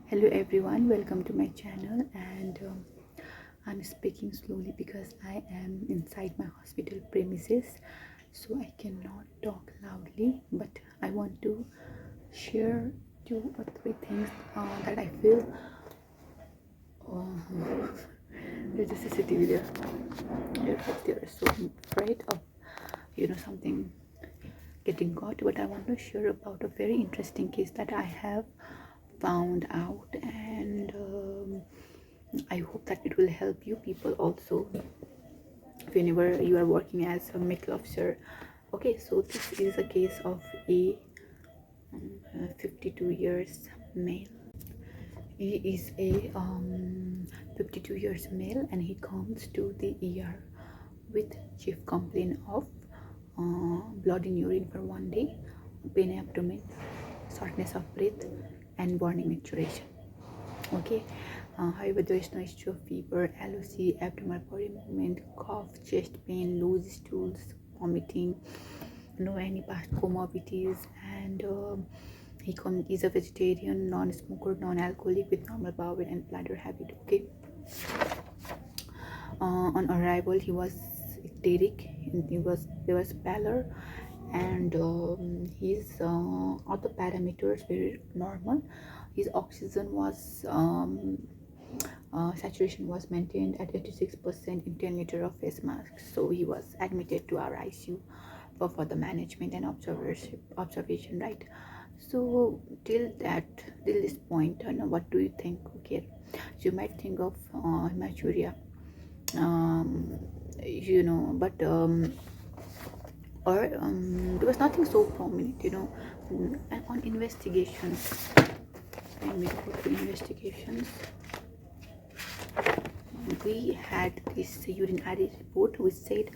Hello everyone, welcome to my channel. And I'm speaking slowly because I am inside my hospital premises, so I cannot talk loudly, but I want to share 2 or 3 things that I feel. There's a CCTV there. They're so afraid of something getting caught, but I want to share about a very interesting case that I have found out, and I hope that it will help you people also whenever you are working as a medical officer. Okay, so this is a case of a 52 years male. He is a 52 years male, and he comes to the ER with chief complaint of blood in urine for 1 day, pain abdomen, shortness of breath, and warning maturation. Okay, however, there is no issue of fever, LOC, abdominal body movement, cough, chest pain, loose stools, vomiting, no any past comorbidities, and he is a vegetarian, non-smoker, non-alcoholic with normal bowel and bladder habit. Okay, on arrival he was ecteric, and there was pallor, and his other parameters were normal. His oxygen was saturation was maintained at 86% in 10 liter of face mask. So he was admitted to our ICU for further management and observation, right? So till this point, what do you think? Okay, so you might think of hematuria, but there was nothing so prominent, and on investigations, and we go to investigations, we had this urinary report which said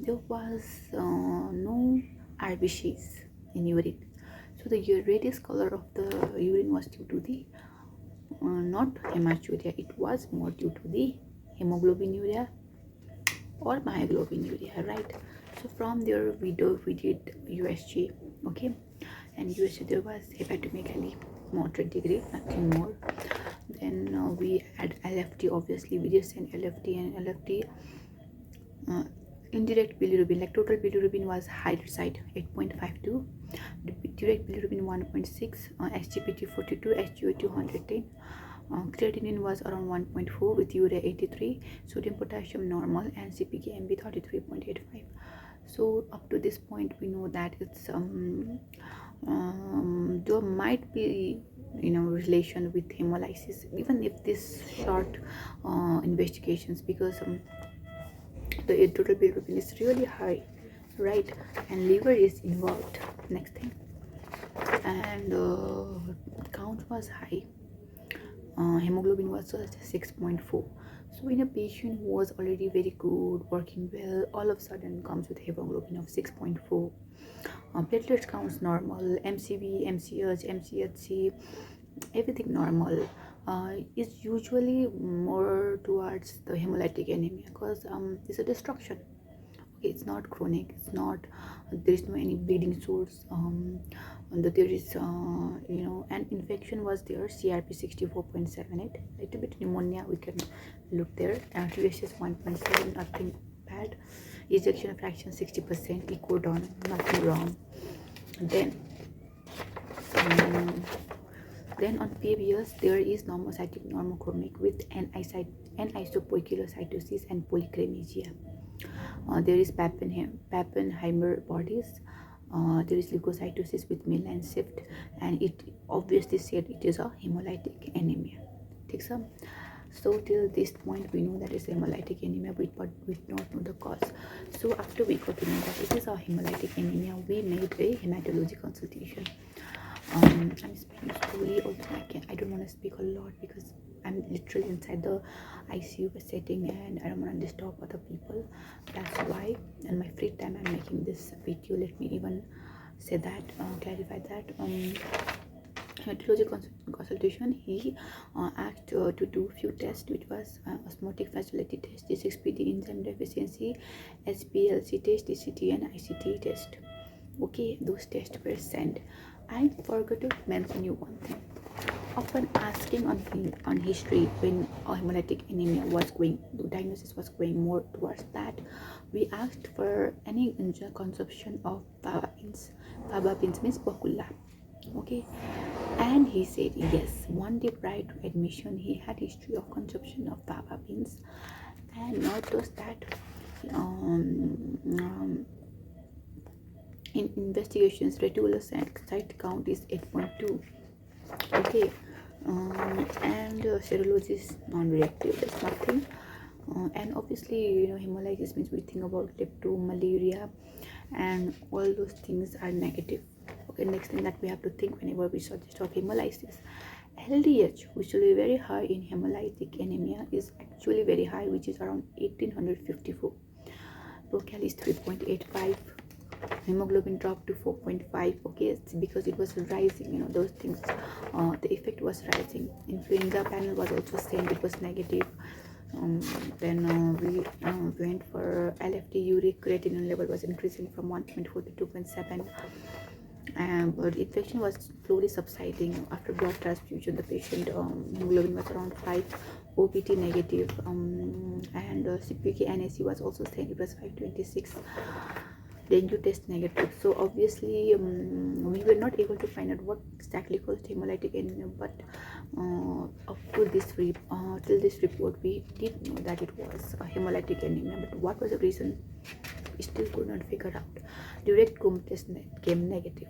there was no RBCs in urine. So the reddish color of the urine was due to the not hematuria, it was more due to the hemoglobinuria or myoglobinuria, right? So from there we did USG. Okay, and USG there was hepatomegaly, moderate degree, nothing more. Then we had LFT. Obviously we just sent LFT, and LFT indirect bilirubin, like total bilirubin was higher side 8.52, direct bilirubin 1.6, SGPT 42, SGO2 110, creatinine was around 1.4 with urea 83, sodium potassium normal, and CPK-MB 33.85. So up to this point we know that it's there might be relation with hemolysis, even if this short investigations, because the total bilirubin is really high, right? And liver is involved, next thing, and count was high. Hemoglobin was 6.4. So in a patient who was already very good, working well, all of a sudden comes with hemoglobin of 6.4. Platelets counts normal, MCV, MCH, MCHC, everything normal. Is usually more towards the hemolytic anemia, because it's a destruction. Okay, it's not chronic, it's not, there is no any bleeding source, there is an infection was there, CRP 64.78, little bit pneumonia, we can look there, TSS 1.7, nothing bad, ejection fraction 60%, echo down, nothing wrong. Then on PBS there is normocytic normochromic with anisopoikilocytosis and polycremasia. There is Pappenheimer bodies. There is leukocytosis with mainline shift, and it obviously said it is a hemolytic anemia. So till this point we know that it's hemolytic anemia, but we do not know the cause. So after we got to know that it is a hemolytic anemia, we made a hematology consultation. I'm speaking slowly, also I don't want to speak a lot because I'm literally inside the ICU setting and I don't want to disturb other people. That's why in my free time I'm making this video. Let me even say that, clarify that. Hematology consultation, he asked to do few tests, which was osmotic fragility test, G6PD enzyme deficiency, SPLC test, DCT, and ICT test. Okay, those tests were sent. I forgot to mention you one thing. often asking on history when hemolytic anemia was going, the diagnosis was going more towards that. We asked for any consumption of fava beans. Fava beans means bakula. Okay, and he said yes. One day prior to admission, he had history of consumption of fava beans, and not just that. In investigations, reticulocyte count is 8.2. Okay, and serology is non-reactive. That's nothing. And obviously, hemolysis means we think about lepto, malaria, and all those things are negative. Okay, next thing that we have to think whenever we suggest of hemolysis, LDH, which will be very high in hemolytic anemia, is actually very high, which is around 1854. Procal is 3.85. Hemoglobin dropped to 4.5. Okay, it's because it was rising, those things, the effect was rising. Influenza panel was also same, it was negative. Then we went for LFT, uric creatinine level was increasing from 1.4 to 2.7. But infection was slowly subsiding after blood transfusion. The patient hemoglobin was around 5, OPT negative, and CPK NAC was also same, it was 526. Dengue test negative. So obviously we were not able to find out what exactly caused hemolytic anemia, but up to till this report we did know that it was a hemolytic anemia. But what was the reason, we still could not figure out. Direct test came negative.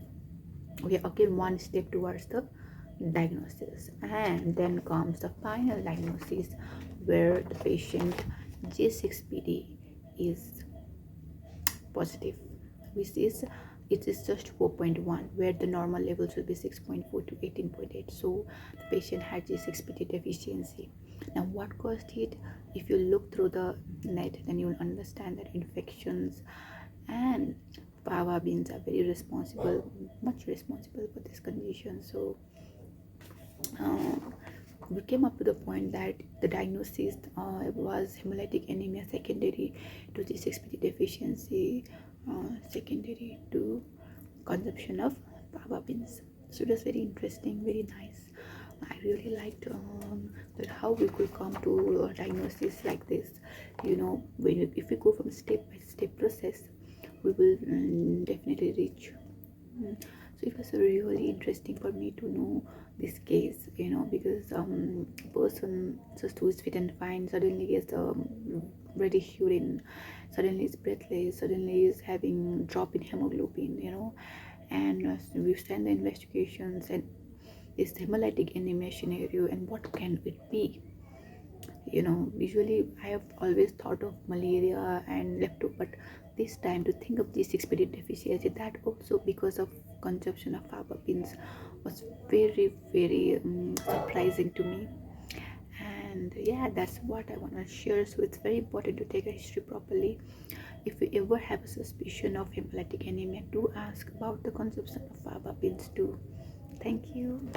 Okay, again one step towards the diagnosis, and then comes the final diagnosis where the patient G6PD is positive, which is, it is just 4.1, where the normal levels will be 6.4 to 18.8. So the patient had G6PD deficiency. Now what caused it? If you look through the net, then you will understand that infections and fava beans are very responsible, much responsible for this condition. So we came up to the point that the diagnosis was hemolytic anemia secondary to G6PD deficiency, secondary to consumption of fava beans. So it was very interesting, very nice. I really liked that how we could come to a diagnosis like this. If we go from step by step process, we will definitely reach. So it was really interesting for me to know this case, because person just who is fit and fine suddenly gets reddish urine, suddenly is breathless, suddenly is having drop in hemoglobin, and we've done the investigations and this hemolytic anemia scenario, and what can it be? Usually I have always thought of malaria and lepto, but this time to think of G6PD deficiency, that also because of consumption of fava beans, was very, very surprising to me. And yeah, that's what I want to share. So it's very important to take a history properly. If you ever have a suspicion of hemolytic anemia, do ask about the consumption of fava beans too. Thank you.